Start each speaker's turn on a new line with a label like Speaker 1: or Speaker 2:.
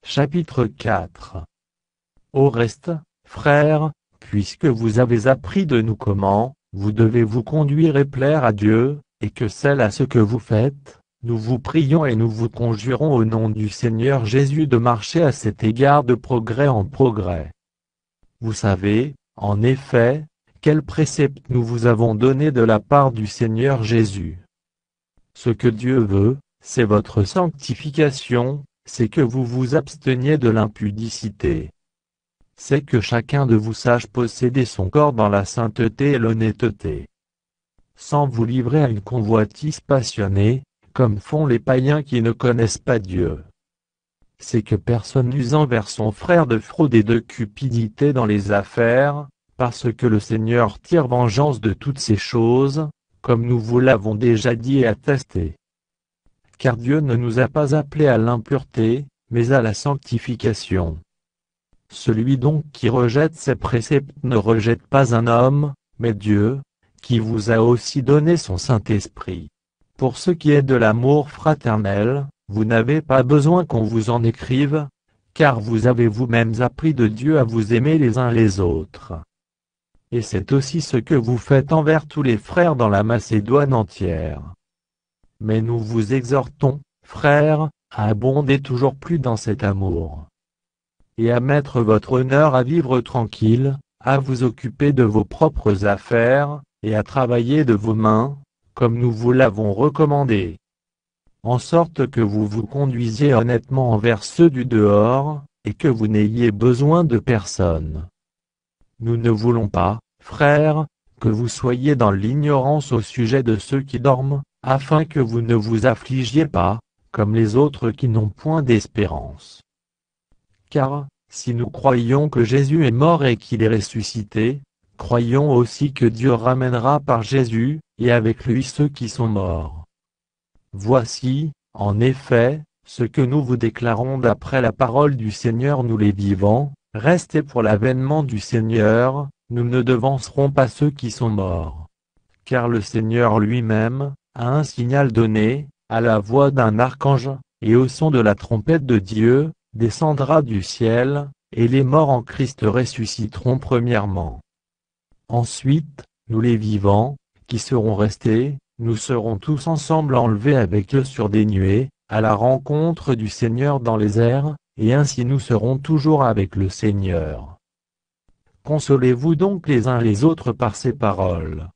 Speaker 1: Chapitre 4. Au reste, frères, puisque vous avez appris de nous comment vous devez vous conduire et plaire à Dieu, et que c'est à ce que vous faites, nous vous prions et nous vous conjurons au nom du Seigneur Jésus de marcher à cet égard de progrès en progrès. Vous savez, en effet, quels préceptes nous vous avons donnés de la part du Seigneur Jésus. Ce que Dieu veut, c'est votre sanctification, c'est que vous vous absteniez de l'impudicité. C'est que chacun de vous sache posséder son corps dans la sainteté et l'honnêteté, sans vous livrer à une convoitise passionnée, comme font les païens qui ne connaissent pas Dieu. C'est que personne n'use envers son frère de fraude et de cupidité dans les affaires, parce que le Seigneur tire vengeance de toutes ces choses, comme nous vous l'avons déjà dit et attesté. Car Dieu ne nous a pas appelés à l'impureté, mais à la sanctification. Celui donc qui rejette ces préceptes ne rejette pas un homme, mais Dieu, qui vous a aussi donné son Saint-Esprit. Pour ce qui est de l'amour fraternel, vous n'avez pas besoin qu'on vous en écrive, car vous avez vous-mêmes appris de Dieu à vous aimer les uns les autres. Et c'est aussi ce que vous faites envers tous les frères dans la Macédoine entière. Mais nous vous exhortons, frères, à abonder toujours plus dans cet amour, et à mettre votre honneur à vivre tranquille, à vous occuper de vos propres affaires, et à travailler de vos mains, comme nous vous l'avons recommandé, en sorte que vous vous conduisiez honnêtement envers ceux du dehors, et que vous n'ayez besoin de personne. Nous ne voulons pas, frères, que vous soyez dans l'ignorance au sujet de ceux qui dorment, afin que vous ne vous affligiez pas, comme les autres qui n'ont point d'espérance. Car, si nous croyons que Jésus est mort et qu'il est ressuscité, croyons aussi que Dieu ramènera par Jésus, et avec lui ceux qui sont morts. Voici, en effet, ce que nous vous déclarons d'après la parole du Seigneur, nous les vivants, restez pour l'avènement du Seigneur, nous ne devancerons pas ceux qui sont morts. Car le Seigneur lui-même, a un signal donné, à la voix d'un archange, et au son de la trompette de Dieu, descendra du ciel, et les morts en Christ ressusciteront premièrement. Ensuite, nous les vivants, qui serons restés, nous serons tous ensemble enlevés avec eux sur des nuées, à la rencontre du Seigneur dans les airs, et ainsi nous serons toujours avec le Seigneur. Consolez-vous donc les uns les autres par ces paroles.